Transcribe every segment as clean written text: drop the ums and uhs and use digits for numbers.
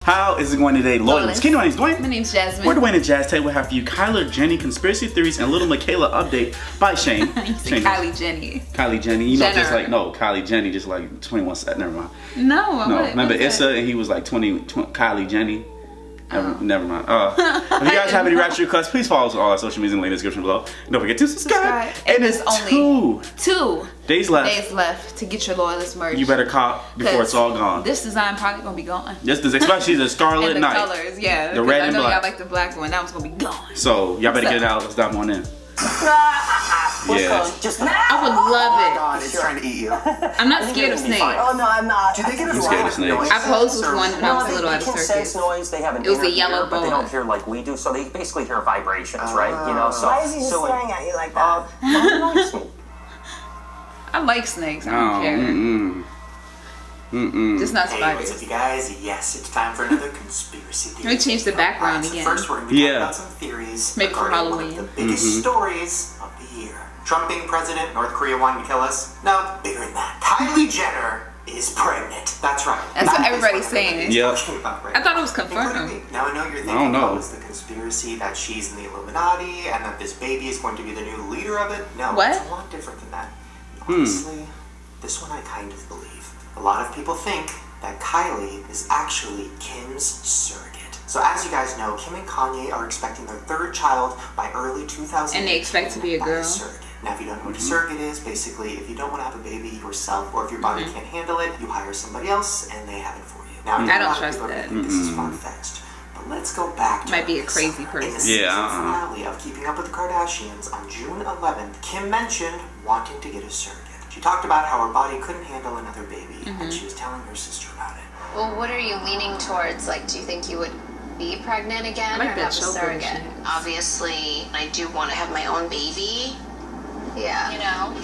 How is it going today, Loyalists? Can you know my name's Dwayne? My name's Jasmine. We're Dwayne and Jazz. Today we have for you Kylie, Jenny, Conspiracy Theories, and LIL MIQUELA update by Shane. Shane. Kylie Jenny. Kylie Jenny. You know, Jenner. just like, no, Kylie Jenny, just like 21 set. Never mind. No, remember Issa and he was like 20 Kylie Jenny. Never mind. If you guys have any reaction requests, please follow us on all our social media in the description below. And don't forget to subscribe. And there's only two days left to get your Loyalist merch. You better cop before it's all gone. This design probably gonna be gone. This is especially the Scarlet and the Knight. Colors, yeah. The red I and know black. y'all like the black one. That one's gonna be gone. So y'all better get it out. Let's dive on in. Yeah. Just I would love it. God, it's trying to eat you. I'm not scared of snakes. Oh no, I'm not. Do they get I'm scared of snakes. I posed with one when I was a little at a They can circus. sense noise. They have an It was a inner yellow ear, but they boa. don't hear like we do. So they basically hear vibrations, right? You know. So why is he just staring at you like that? I like snakes. I don't care. Just not Hey, spiders. what's up, you guys? Yes, it's time for another conspiracy theory. Let me change the background So again. first, we're going to be talking Yeah. about some theories Maybe for regarding one Halloween. of the biggest stories of the year. Trump being president, North Korea wanting to kill us. No, bigger than that. Kylie Jenner is pregnant. That's right. That's what That is everybody's everybody's saying. Yeah. talking about right I thought it now, was including confirmed. me. Now I know you're I don't thinking, know. oh, it's the conspiracy that she's in the Illuminati and that this baby is going to be the new leader of it. No, What? it's a lot different than that. Honestly, this one I kind of believe. A lot of people think that Kylie is actually Kim's surrogate. So as you guys know, Kim and Kanye are expecting their third child by early 2000. And they expect to be a girl. Now, if you don't know what a surrogate is, basically, if you don't want to have a baby yourself, or if your body can't handle it, you hire somebody else, and they have it for you. Now, I don't a lot of trust people are that. gonna think this is far-fetched, but let's go back to Might be a this crazy summer. person. In the season Yeah, finale of Keeping Up with the Kardashians on June 11th, Kim mentioned wanting to get a surrogate. She talked about how her body couldn't handle another baby, and she was telling her sister about it. Well, what are you leaning towards? Like, do you think you would be pregnant again I like or that have a show surrogate? shit. Obviously, I do want to have my own baby. Yeah. You know?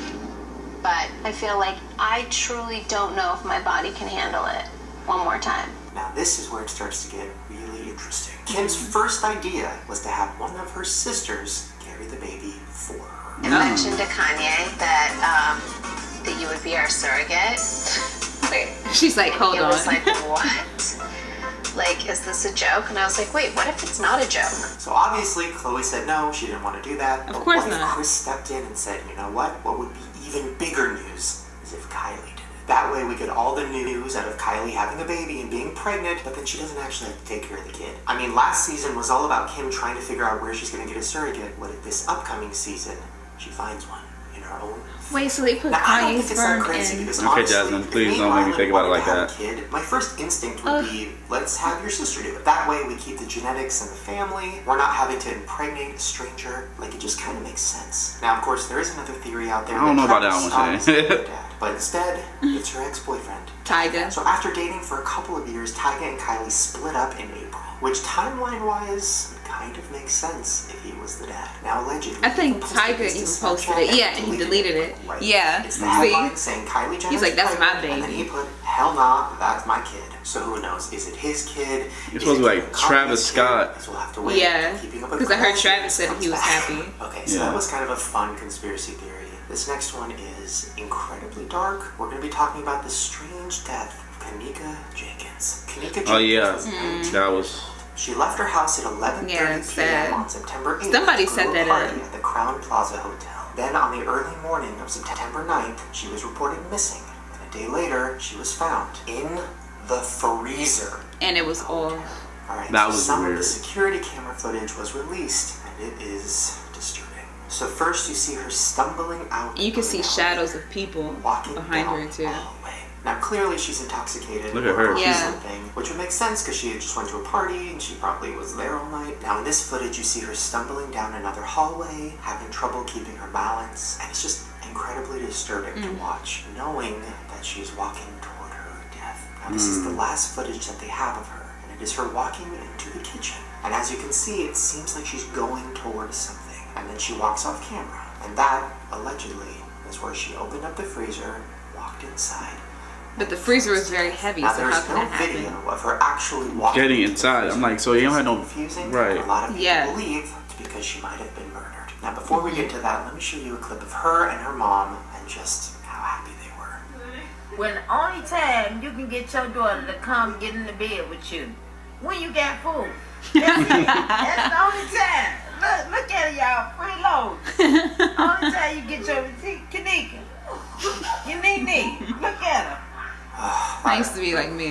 But I feel like I truly don't know if my body can handle it. One more time. Now this is where it starts to get really interesting. Kim's first idea was to have one of her sisters carry the baby for her. I mentioned to Kanye that that you would be our surrogate. Wait. She's like, hold He on. was like, what? Like, is this a joke? And I was like, wait, what if it's not a joke? So obviously Chloe said no, she didn't want to do that. Of But course what if not. Chris stepped in and said, you know what? What would be even bigger news is if Kylie did it. That way we get all the news out of Kylie having a baby and being pregnant, but then she doesn't actually have to take care of the kid. I mean, last season was all about Kim trying to figure out where she's going to get a surrogate. What if this upcoming season she finds one in her own? Wait, so they put Now, I don't Kanye's think it's that sperm crazy in. because Okay, honestly, Jasmine, if please me don't make me and think about it like wanted to have that. a kid, my first instinct would be, let's have your sister do it. That way we keep the genetics in the family. We're not having to impregnate a stranger. Like, it just kind of makes sense. Now, of course, there is another theory out there. I don't know about that Travis one, Scott is Shane. her dad, but instead, it's her ex-boyfriend. Tyga. So after dating for a couple of years, Tyga and Kylie split up in April, which timeline-wise kind of makes sense if he was the dad. Now allegedly, I think he posted Tyga this to even posted Snapchat it. Yeah, and he deleted it. Right. Yeah. It's the headline See? saying Kylie Jenner. He's like, that's my And then baby. he put, hell nah, that's my kid. So who knows? Is it his kid? You're supposed to be like Travis Scott. We'll have to wait. Yeah, Keeping Up with because I heard Kardashians Travis said he was comes back. happy. Okay, so Yeah. that was kind of a fun conspiracy theory. This next one is incredibly dark. We're going to be talking about the strange death of Kanika Jenkins. Kanika Jenkins Oh yeah, was 19 that was. She left her house at 11:30 Yeah, it's p.m. sad. on September 8th Somebody to set go to that a party up. at the Crown Plaza Hotel. Then on the early morning of September 9th, she was reported missing. And a day later, she was found in the freezer. And it was all. All right, That so was some of weird. the security camera footage was released, and it is disturbing. So first, you see her stumbling out. You can of the see alley, shadows of people walking behind down her too. the hallway. Now clearly she's intoxicated. Look at her. or Yeah. something, which would make sense because she had just went to a party and she probably was there all night. Now in this footage, you see her stumbling down another hallway, having trouble keeping her balance, and it's just incredibly disturbing to watch, knowing that she's walking toward her death. Now this is the last footage that they have of her, and it is her walking into the kitchen. And as you can see, it seems like she's going towards something, and then she walks off camera. And that, allegedly, is where she opened up the freezer, walked inside. But the freezer was very heavy, Now so how there's could no that happen? video of her actually walking Getting into the inside. freezer. I'm like, so you don't have no- Confusing. right. A lot of people Yeah. believe it's because she might have been murdered. Now before we get to that, let me show you a clip of her and her mom and just how happy they were. When the only time you can get your daughter to come get in the bed with you when you got food. That's the only time. Look at it, y'all. Freeload. Only time you get your Kanika. Your Nene. Look at her. I used to be like me.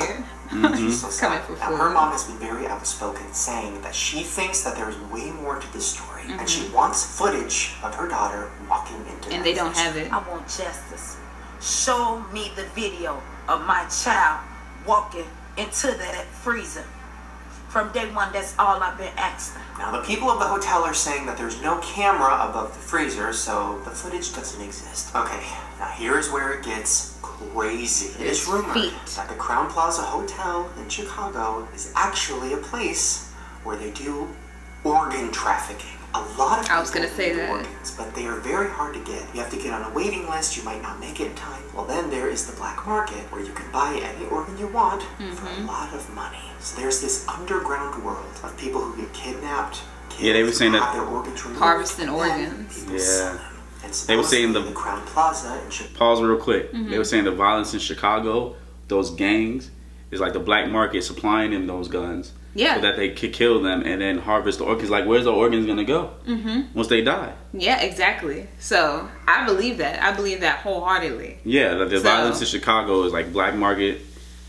She's so sad. Coming for Now, food. her mom has been very outspoken, saying that she thinks that there's way more to this story, and she wants footage of her daughter walking into And that they don't freezer. have it. I want justice. Show me the video of my child walking into that freezer. From day one, that's all I've been asking. Now, the people of the hotel are saying that there's no camera above the freezer, so the footage doesn't exist. Okay, now here's where it gets crazy. It is rumored that the Crown Plaza Hotel in Chicago is actually a place where they do organ trafficking. A lot of I was people gonna say need that. organs, but they are very hard to get. You have to get on a waiting list. You might not make it in time. Well, then there is the black market where you can buy any organ you want for a lot of money. So there's this underground world of people who get kidnapped. Yeah, they were saying that- have their organs removed, Harvesting and then organs. people Yeah. sell them. And They were saying supposedly the Crown Plaza in Chicago. Pause real quick. They were saying the violence in Chicago, those gangs, is like the black market supplying them those guns. Yeah. So that they could kill them and then harvest the organs. Like, where's the organs gonna go? Once they die. Yeah, exactly. So I believe that. I believe that wholeheartedly. Yeah, the So- violence in Chicago is like black market,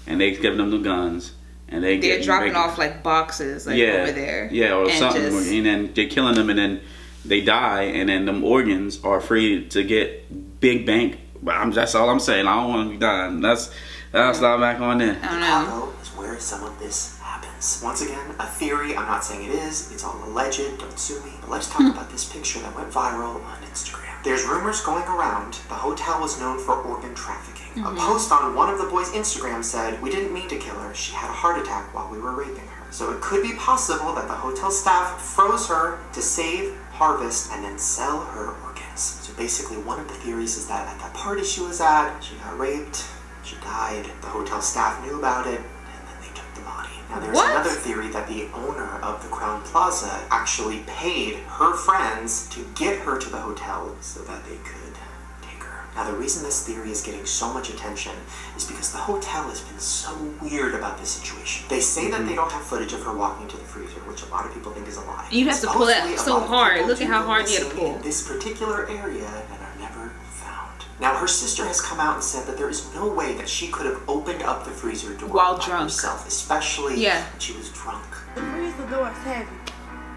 and they giving them the guns, and They're dropping off like boxes like over there. Yeah, or and something, just- and then they're killing them, and then they die, and then them organs are free to get big bank. But that's all I'm saying. I don't want to be dying. That's not back on there. I don't know. Chicago is where some of this happens. Once again, a theory. I'm not saying it is. It's all alleged. Don't sue me. But let's talk about this picture that went viral on Instagram. There's rumors going around the hotel was known for organ trafficking. A post on one of the boys' Instagram said, "We didn't mean to kill her. She had a heart attack while we were raping her." So it could be possible that the hotel staff froze her to save, harvest, and then sell her organs. So basically, one of the theories is that at that party she was at, she got raped, she died, the hotel staff knew about it, and then they took the body. Now there's What? another theory that the owner of the Crown Plaza actually paid her friends to get her to the hotel so that they could take her. Now the reason this theory is getting so much attention is because the hotel has been so weird about this situation. They say that they don't have footage of her walking to the freezer, which a lot of people think is a lie. You have to pull that Supposedly, a so lot of hard. people Look at do how go hard you had to missing pull. in this particular area and are never found. Now her sister has come out and said that there is no way that she could have opened up the freezer door While by drunk. herself, especially Yeah. when she was drunk. The freezer door is heavy.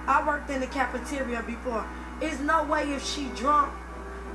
I worked in the cafeteria before. There's no way if she drunk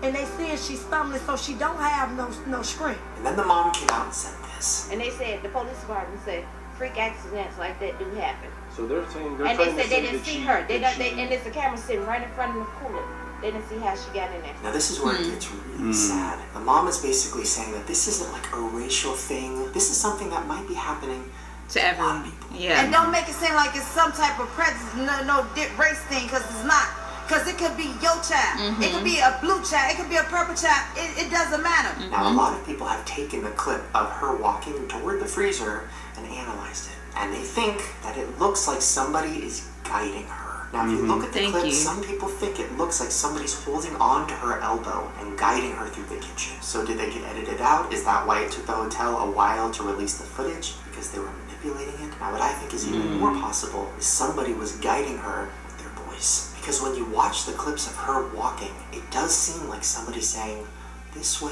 and they saying she's stumbling so she don't have no screen. And then the mom came out and said this. And they said, the police department said, freak accidents like that do happen. So they're saying And they said they didn't see her. And there's a camera sitting right in front of the cooler. They didn't see how she got in there. Now this is where it gets really sad. The mom is basically saying that this isn't like a racial thing. This is something that might be happening To to a lot of everyone. people. Yeah. And don't make it seem like it's some type of prejudice, no race thing, because it's not. Because it could be your child. It could be a blue child. It could be a purple child. It doesn't matter. Now a lot of people have taken the clip of her walking toward the freezer and analyzed it. And they think that it looks like somebody is guiding her. Now if you look at the Thank clip, you. some people think it looks like somebody's holding on to her elbow and guiding her through the kitchen. So did they get edited out? Is that why it took the hotel a while to release the footage? Because they were manipulating it? Now what I think is even more possible is somebody was guiding her with their voice. Because when you watch the clips of her walking, it does seem like somebody saying, "This way,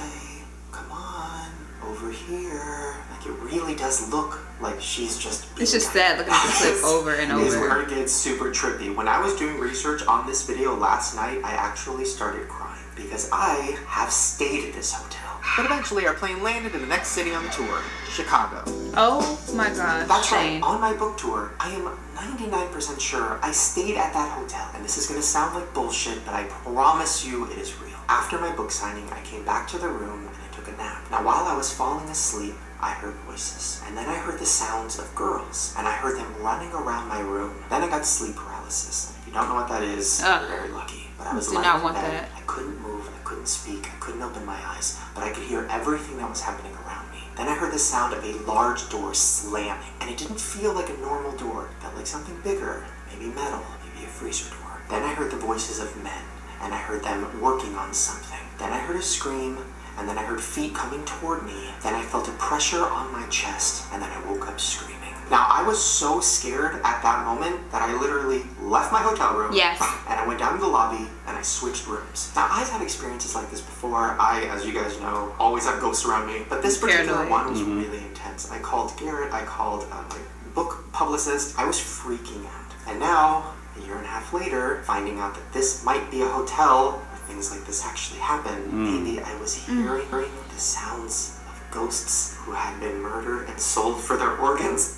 come on, over here." Like it really does look like she's just being It's just sad looking at the clip over and It is over. where it gets super trippy. When I was doing research on this video last night, I actually started crying because I have stayed at this hotel. But eventually our plane landed in the next city on the tour, Chicago. Oh my gosh. That's right. Shane. On my book tour, I am 99% sure I stayed at that hotel. And this is going to sound like bullshit, but I promise you it is real. After my book signing, I came back to the room and I took a nap. Now, while I was falling asleep, I heard voices. And then I heard the sounds of girls. And I heard them running around my room. Then I got sleep paralysis. If you don't know what that is, Ugh. you're very lucky. But I was Do lying not in want bed. that. I couldn't move, I couldn't speak, I couldn't open my eyes. But I could hear everything that was happening around me. Then I heard the sound of a large door slamming. And it didn't feel like a normal door. It felt like something bigger. Maybe metal, maybe a freezer door. Then I heard the voices of men. And I heard them working on something. Then I heard a scream. And then I heard feet coming toward me. Then I felt a pressure on my chest. And then I woke up screaming. Now, I was so scared at that moment that I literally left my hotel room. Yes. And I went down to the lobby and I switched rooms. Now, I've had experiences like this before. I, as you guys know, always have ghosts around me. But this particular one was really intense. I called Garrett. I called my book publicist. I was freaking out. And now, a year and a half later, finding out that this might be a hotel where things like this actually happen, maybe I was hearing the sounds of ghosts who had been murdered and sold for their organs.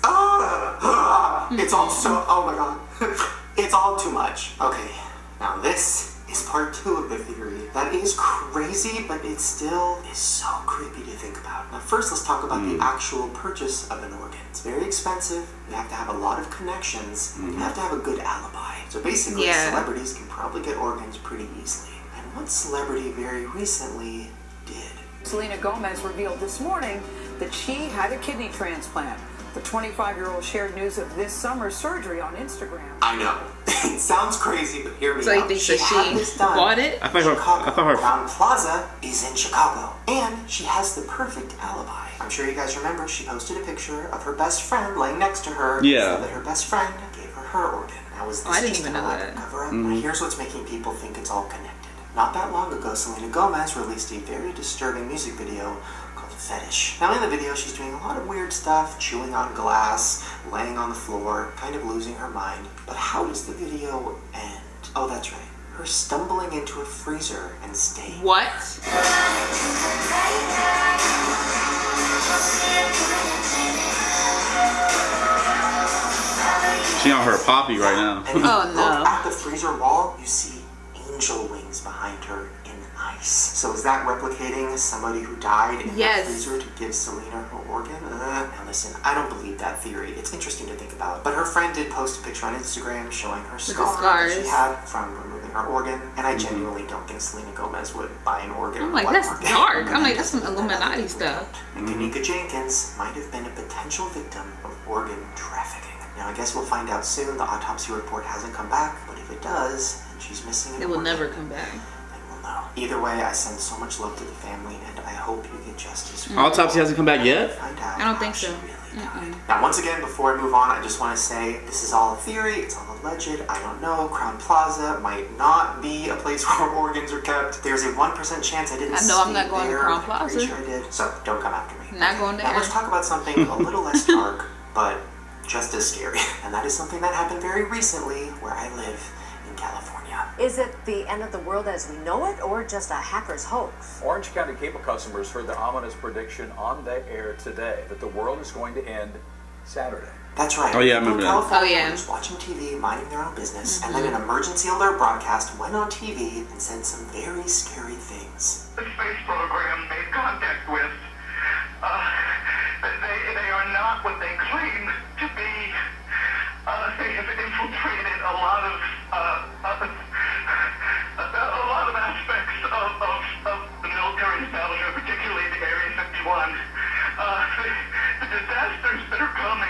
It's all so, oh my god. It's all too much. Okay, now this is part 2 of the theory. That is crazy, but it still is so creepy to think about. Now first, let's talk about the actual purchase of an organ. It's very expensive. You have to have a lot of connections. You have to have a good alibi. So basically, celebrities can probably get organs pretty easily. And what celebrity very recently did? Selena Gomez revealed this morning that she had a kidney transplant. The 25-year-old shared news of this summer's surgery on Instagram. I know. It sounds crazy, but hear me out. So you think she had this done. Bought it? I thought her Crown Plaza is in Chicago. And she has the perfect alibi. I'm sure you guys remember she posted a picture of her best friend laying next to her. Yeah. So that her best friend gave her organ. Now, was this I didn't just even an know elaborate that. cover-up? Now, here's what's making people think it's all connected. Not that long ago, Selena Gomez released a very disturbing music video called Fetish. Now in the video, she's doing a lot of weird stuff, chewing on glass, laying on the floor, kind of losing her mind. But how does the video end? Oh, that's right. Her stumbling into a freezer and staying. What? She on her poppy right now. And if you Oh, look no. at the freezer wall, you see angel wings behind her in ice. So is that replicating somebody who died in that freezer to give Selena her organ? Now listen, I don't believe that theory. It's interesting to think about. But her friend did post a picture on Instagram showing her scar that she had from removing her organ. And I genuinely don't think Selena Gomez would buy an organ. I'm like, that's dark. I'm like, that's some Illuminati stuff. And Kanika Jenkins might have been a potential victim of organ trafficking. Now I guess we'll find out soon. The autopsy report hasn't come back, but if it does, and she's missing an It will organ, never come back. then we'll know. Either way, I send so much love to the family, and I hope you get justice. Autopsy hasn't come back yet? Find out I don't think how so. she really died. Now, once again, before I move on, I just want to say this is all a theory. It's all alleged. I don't know. Crown Plaza might not be a place where organs are kept. There's a 1% chance I didn't. I know I'm not going to Crown Plaza. I'm pretty sure I did. So don't come after me. Not going there. Now let's talk about something a little less dark, but just as scary. And that is something that happened very recently where I live in California. Is it the end of the world as we know it, or just a hacker's hoax? Orange County cable customers heard the ominous prediction on the air today that the world is going to end Saturday. That's right. Oh, yeah, I remember that. California was watching TV, minding their own business, and then an emergency alert broadcast went on TV and said some very scary things. The space program made contact with, they are not what they claim to be. They have infiltrated a lot of aspects of the military establishment, particularly the Area 51. The disasters that are coming.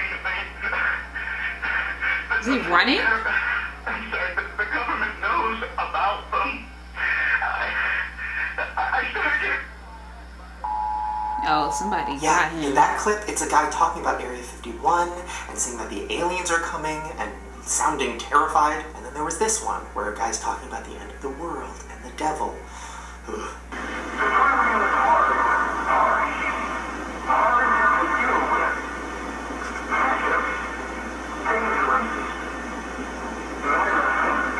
Is he running? I'm sorry, the government knows about them. I started getting. Oh, somebody Yeah, got him. in that clip, it's a guy talking about Area 51 and saying that the aliens are coming and sounding terrified. And then there was this one where a guy's talking about the end of the world and the devil.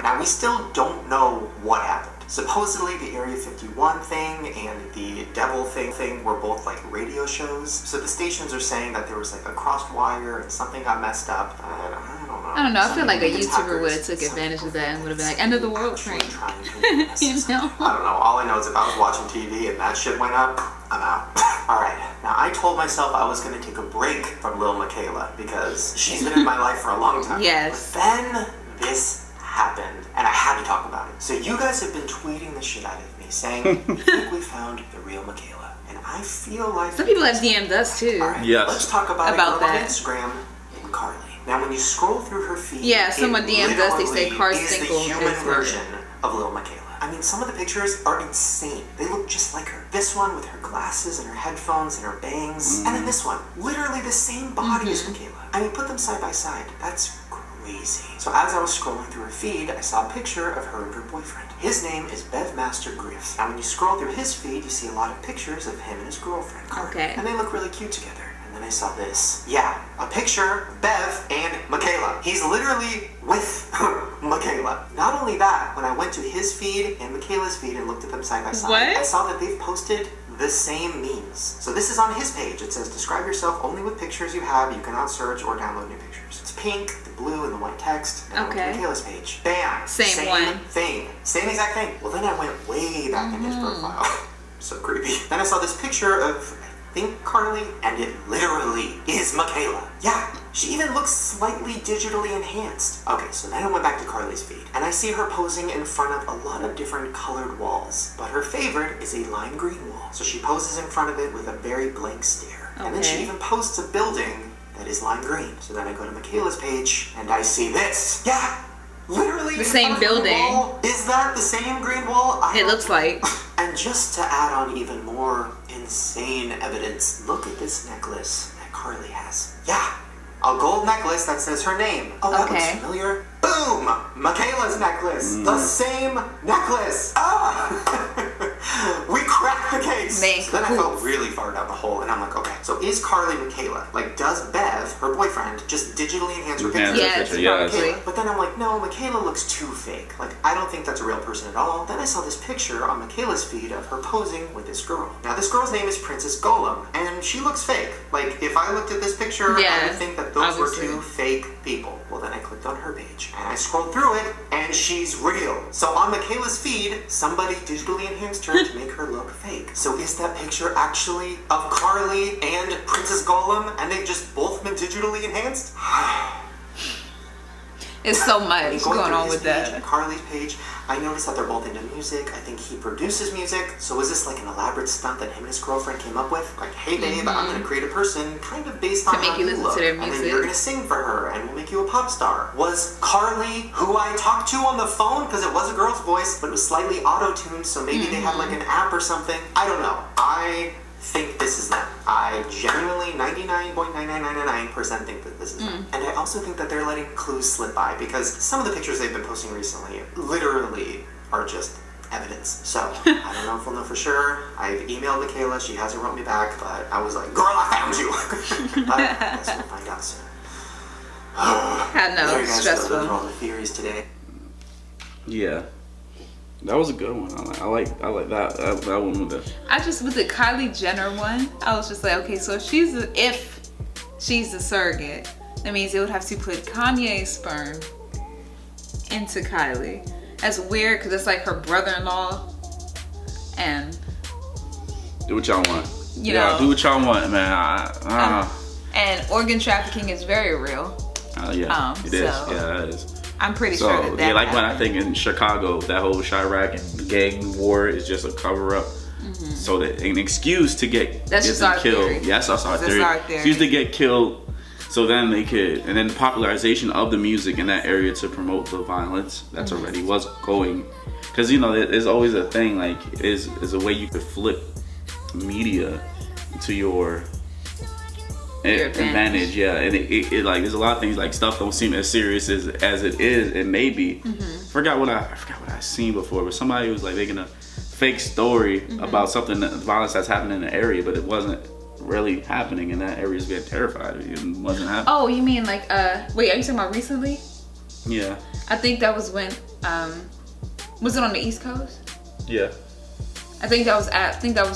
Now, we still don't know what happened. Supposedly, the Area 51 thing and the devil thing were both like radio shows. So the stations are saying that there was like a crossed wire and something got messed up. I don't know. I don't know. I feel like a YouTuber would have took advantage of that and would have been like, end of the world train. You know? I don't know. All I know is if I was watching TV and that shit went up, I'm out. Alright, now I told myself I was going to take a break from LIL MIQUELA because she's been in my life for a long time. Yes. But then this happened and I had to talk about it. So you guys have been tweeting the shit out of me saying, I think we found the real MIQUELA. And I feel like Some people have DM'd us too. Alright, Yes. let's talk about About a girl on that. Instagram named KYLIE. Now when you scroll through her feed, Yeah, someone it DM'd us, they say literally Car's is single the human is her. version of LIL MIQUELA. I mean, some of the pictures are insane. They look just like her. This one with her glasses and her headphones and her bangs. And then this one, literally the same body as Miquela. I mean, put them side by side. That's crazy. So as I was scrolling through her feed, I saw a picture of her and her boyfriend. His name is Bevmaster Griff. Now when you scroll through his feed, you see a lot of pictures of him and his girlfriend, KYLIE. Okay. And they look really cute together. And then I saw this. Yeah, a picture of Bev and Miquela. He's literally with Miquela. Not only that, when I went to his feed and Miquela's feed and looked at them side by side, What? I saw that they've posted the same memes. So this is on his page. It says, describe yourself only with pictures you have. You cannot search or download new pictures. It's pink, the blue, and the white text. And I went to Miquela's page. Bam! Same one. Thing. Same exact thing. Well, then I went way back in his profile. So creepy. Then I saw this picture of, I think, KYLIE, and it literally is Miquela. Yeah. She even looks slightly digitally enhanced. Okay, so then I went back to KYLIE's feed, and I see her posing in front of a lot of different colored walls. But her favorite is a lime green wall. So she poses in front of it with a very blank stare. Okay. And then she even posts a building that is lime green. So then I go to Miquela's page, and I see this. Yeah! Literally the same building. Wall. Is that the same green wall? It looks like. And just to add on even more insane evidence, look at this necklace that KYLIE has. Yeah! A gold necklace that says her name. Oh, that looks familiar. Boom! Miquela's necklace. The same necklace. Ah! We cracked the case. So then I felt really far down the hole, and I'm like, okay, so is KYLIE Miquela? Like, does Bev, her boyfriend, just digitally enhance her picture? Yes. But then I'm like, no, Miquela looks too fake. Like, I don't think that's a real person at all. Then I saw this picture on Miquela's feed of her posing with this girl. Now, this girl's name is Princess Golem, and she looks fake. Like, if I looked at this picture, I would think that those were two fake people. Well, then I clicked on her page, and I scrolled through it, and she's real. So on Miquela's feed, somebody digitally enhanced her to make her look fake. So is that picture actually of KYLIE and Princess Golem, and they've just both been digitally enhanced? It's so much going on with that. KYLIE's page, I noticed that they're both into music. I think he produces music. So is this like an elaborate stunt that him and his girlfriend came up with? Like, hey babe, I'm gonna create a person kind of based on how you look, and then you're gonna sing for her, and we'll make you a pop star. Was KYLIE who I talked to on the phone? Because it was a girl's voice, but it was slightly auto-tuned, so maybe they had like an app or something. I don't know. I think this is them. I genuinely 99.9999% think that this is them. And I also think that they're letting clues slip by, because some of the pictures they've been posting recently literally are just evidence. So I don't know if we'll know for sure. I've emailed Miquela, she hasn't wrote me back, but I was like, girl, I found you. But I guess we'll find out soon. I know, there you guys stressful. go, all the theories today. Yeah. That was a good one. I like that one with the. With the Kylie Jenner one, I was just like, okay, so if she's a surrogate, that means they would have to put Kanye's sperm into Kylie. That's weird because it's like her brother-in-law, and do what y'all want. You know, do what y'all want, man. And organ trafficking is very real. Yeah, it is. Yeah, it is. I'm pretty sure that yeah, like when I think in Chicago, that whole Chirac and gang war is just a cover up, so that an excuse to get killed. Theory. Yes, that's our theory. Excuse to get killed, so then they could, and then the popularization of the music in that area to promote the violence that's already was going, because you know there's always a thing like is a way you could flip media to your advantage. Yeah, and it like there's a lot of things like stuff don't seem as serious as it is, and maybe I forgot what I seen before, but somebody was like making a fake story about something violence that's happening in the area, but it wasn't really happening, and that area's getting terrified. It wasn't happening. Oh, you mean like wait, are you talking about recently? Yeah, I think that was when was it on the East Coast? Yeah, I think that was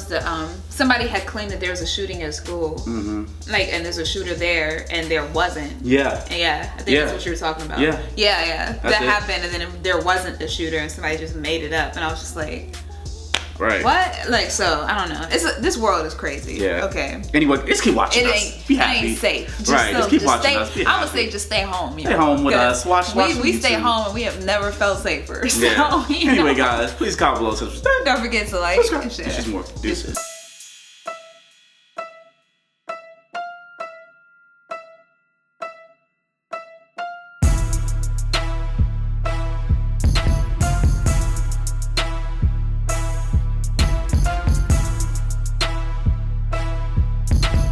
the somebody had claimed that there was a shooting at school, like, and there's a shooter there, and there wasn't. Yeah, I think that's what you were talking about. Yeah. That happened, and then there wasn't a shooter, and somebody just made it up, and I was just like, right, what? Like, so I don't know. This world is crazy. Yeah. Okay. Anyway, just keep watching us. Be happy. It ain't safe. Just keep watching us. Be happy. I would say just stay home. Stay home with us. Watch we stay home, and we have never felt safer. So, anyway, guys, please comment below, subscribe. Don't forget to like and share. There's more. Deuces.